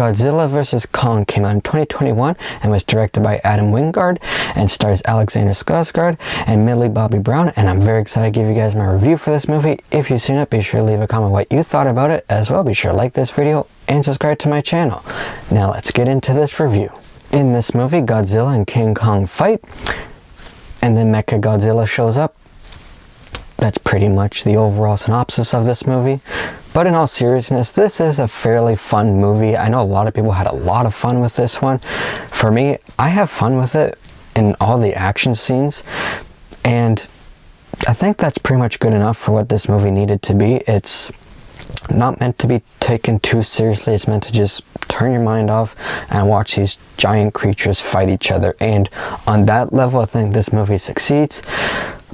Godzilla vs. Kong came out in 2021 and was directed by Adam Wingard and stars Alexander Skarsgård and Millie Bobby Brown, and I'm very excited to give you guys my review for this movie. If you've seen it, be sure to leave a comment what you thought about it. As well, be sure to like this video and subscribe to my channel. Now let's get into this review. In this movie, Godzilla and King Kong fight, and then Mechagodzilla shows up. That's pretty much the overall synopsis of this movie. But in all seriousness, this is a fairly fun movie. I know a lot of people had a lot of fun with this one. For me, I have fun with it in all the action scenes, and I think that's pretty much good enough for what this movie needed to be. It's not meant to be taken too seriously. It's meant to just turn your mind off and watch these giant creatures fight each other, and on that level I think this movie succeeds.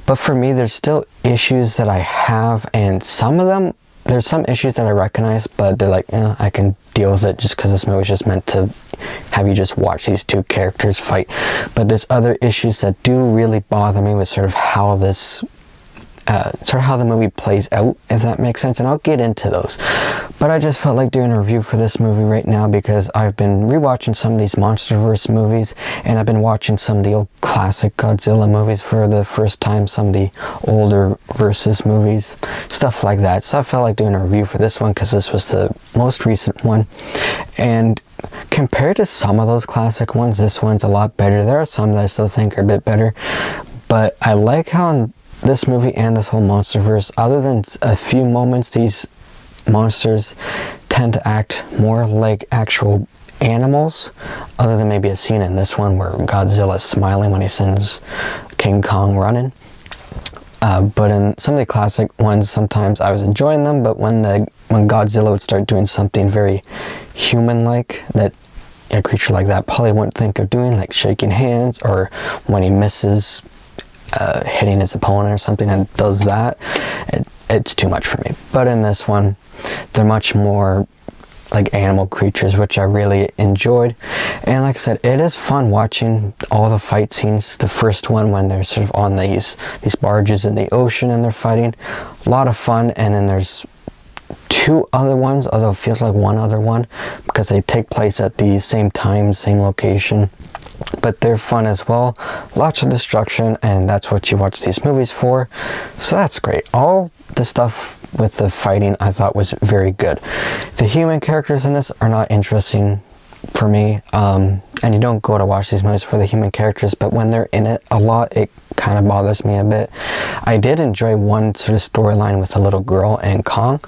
But for me, there's still issues that I have, and some of them, there's some issues that I recognize, but they're like, I can deal with it just because this movie is just meant to have you just watch these two characters fight. But there's other issues that do really bother me with sort of how this how the movie plays out, if that makes sense, and I'll get into those. But I just felt like doing a review for this movie right now because I've been rewatching some of these MonsterVerse movies, and I've been watching some of the old classic Godzilla movies for the first time, some of the older Versus movies, stuff like that. So I felt like doing a review for this one because this was the most recent one, and compared to some of those classic ones, this one's a lot better. There are some that I still think are a bit better, but I like how in this movie and this whole MonsterVerse, other than a few moments, these monsters tend to act more like actual animals, other than maybe a scene in this one where Godzilla is smiling when he sends King Kong running. But in some of the classic ones, sometimes I was enjoying them, but when Godzilla would start doing something very human-like that a creature like that probably wouldn't think of doing, like shaking hands, or when he misses hitting his opponent or something and does that, it's too much for me. But in this one, they're much more like animal creatures, which I really enjoyed. And like I said, it is fun watching all the fight scenes. The first one when they're sort of on these barges in the ocean and they're fighting, a lot of fun. And then there's two other ones, although it feels like one other one because they take place at the same time, same location, but they're fun as well. Lots of destruction, and that's what you watch these movies for, so that's great. All the stuff with the fighting I thought was very good. The human characters in this are not interesting for me, and you don't go to watch these movies for the human characters, but when they're in it a lot, it kind of bothers me a bit. I did enjoy one sort of storyline with a little girl and Kong.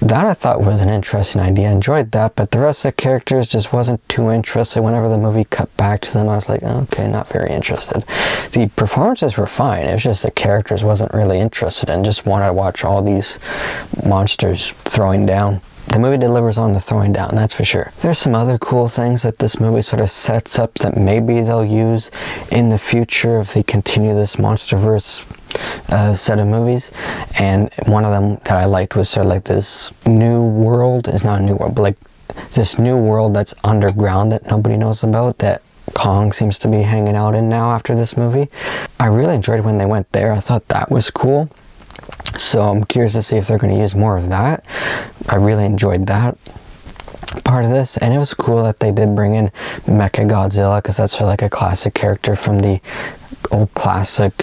That I thought was an interesting idea. I enjoyed that, but the rest of the characters just wasn't too interested. Whenever the movie cut back to them, I was like, okay, not very interested. The performances were fine. It was just the characters wasn't really interested in. Just wanted to watch all these monsters throwing down. The movie delivers on the throwing down, that's for sure. There's some other cool things that this movie sort of sets up that maybe they'll use in the future if they continue this MonsterVerse set of movies, and one of them that I liked was sort of like this new world. It's not a new world, but like this new world that's underground that nobody knows about, that Kong seems to be hanging out in now after this movie. I really enjoyed when they went there. I thought that was cool, so I'm curious to see if they're going to use more of that. I really enjoyed that part of this, and it was cool that they did bring in Mechagodzilla, because that's sort of like a classic character from the old classic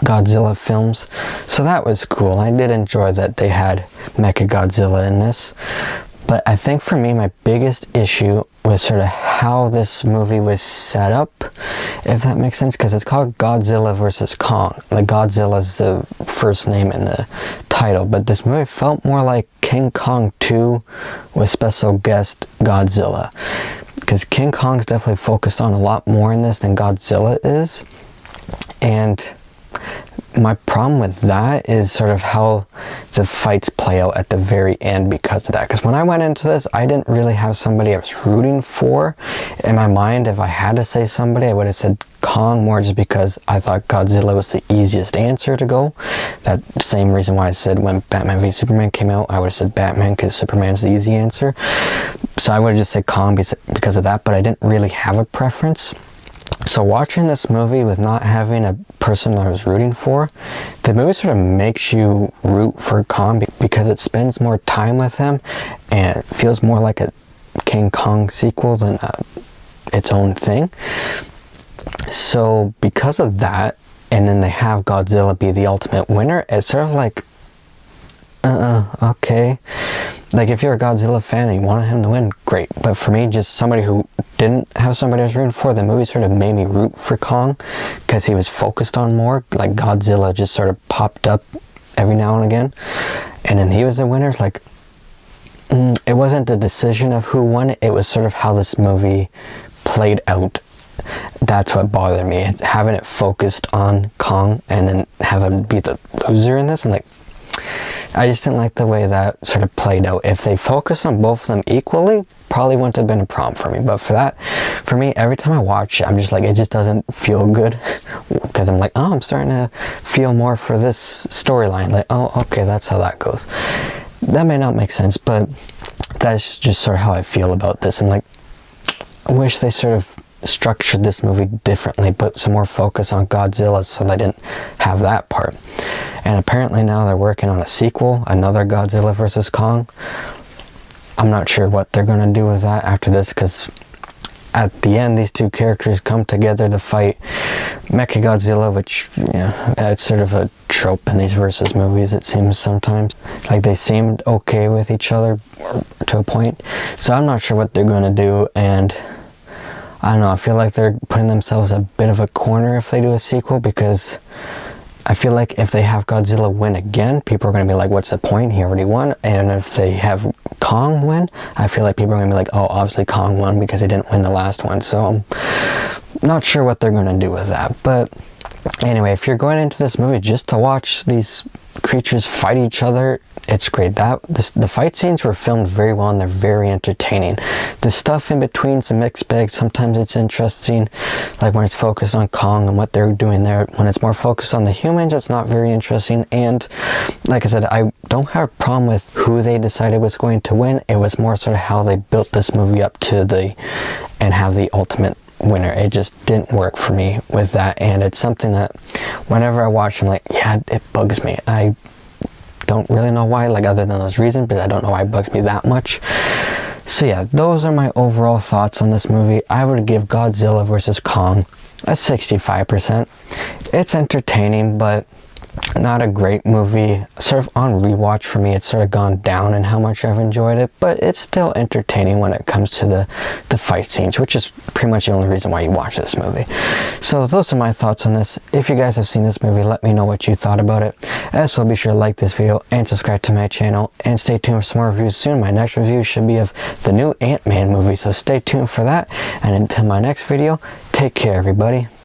Godzilla films, so that was cool. I did enjoy that they had Mechagodzilla in this. But I think for me, my biggest issue was sort of how this movie was set up, if that makes sense, because it's called Godzilla vs. Kong. Like, Godzilla's the first name in the title, but this movie felt more like King Kong 2 with special guest Godzilla, because King Kong's definitely focused on a lot more in this than Godzilla is. And my problem with that is sort of how the fights play out at the very end because of that. Because when I went into this, I didn't really have somebody I was rooting for. In my mind, if I had to say somebody, I would have said Kong, more just because I thought Godzilla was the easiest answer to go. That same reason why I said when Batman v Superman came out, I would have said Batman because Superman's the easy answer. So I would have just said Kong because of that, but I didn't really have a preference. So watching this movie with not having a person I was rooting for, the movie sort of makes you root for Kong because it spends more time with him and it feels more like a King Kong sequel than its own thing. So because of that, and then they have Godzilla be the ultimate winner, it's sort of like, okay. Like, if you're a Godzilla fan and you wanted him to win, great. But for me, just somebody who didn't have somebody I was rooting for, the movie sort of made me root for Kong because he was focused on more. Like, Godzilla just sort of popped up every now and again, and then he was the winner. It's like, it wasn't the decision of who won it, it was sort of how this movie played out. That's what bothered me, having it focused on Kong and then have him be the loser in this. I'm like, I just didn't like the way that sort of played out. If they focused on both of them equally, probably wouldn't have been a problem for me. But for me, every time I watch it, I'm just like, it just doesn't feel good. Because I'm like, oh, I'm starting to feel more for this storyline. Like, oh, okay, that's how that goes. That may not make sense, but that's just sort of how I feel about this. I'm like, I wish they sort of structured this movie differently, put some more focus on Godzilla so they didn't have that part. And apparently now they're working on a sequel, another Godzilla vs. Kong. I'm not sure what they're going to do with that after this, because at the end these two characters come together to fight Mechagodzilla, which, yeah, it's sort of a trope in these versus movies, it seems sometimes. Like, they seemed okay with each other to a point. So I'm not sure what they're going to do, and I don't know, I feel like they're putting themselves a bit of a corner if they do a sequel, because I feel like if they have Godzilla win again, people are going to be like, what's the point? He already won. And if they have Kong win, I feel like people are going to be like, oh, obviously Kong won because he didn't win the last one. So I'm not sure what they're going to do with that. But anyway, if you're going into this movie just to watch these creatures fight each other, it's great. The fight scenes were filmed very well and they're very entertaining. The stuff in between's a mixed bag. Sometimes it's interesting, like when it's focused on Kong and what they're doing there. When it's more focused on the humans, it's not very interesting. And like I said, I don't have a problem with who they decided was going to win. It was more sort of how they built this movie up to and have the ultimate winner. It just didn't work for me with that, and it's something that whenever I watch, I'm like, yeah, it bugs me. I don't really know why, like, other than those reasons, but I don't know why it bugs me that much. So yeah, those are my overall thoughts on this movie. I would give Godzilla vs. Kong a 65%. It's entertaining, but not a great movie. Sort of on rewatch for me, it's sort of gone down in how much I've enjoyed it, but it's still entertaining when it comes to the fight scenes, which is pretty much the only reason why you watch this movie. So those are my thoughts on this. If you guys have seen this movie, let me know what you thought about it. As well, be sure to like this video and subscribe to my channel, and stay tuned for some more reviews soon. My next review should be of the new Ant-Man movie, so stay tuned for that. And until my next video, take care, everybody.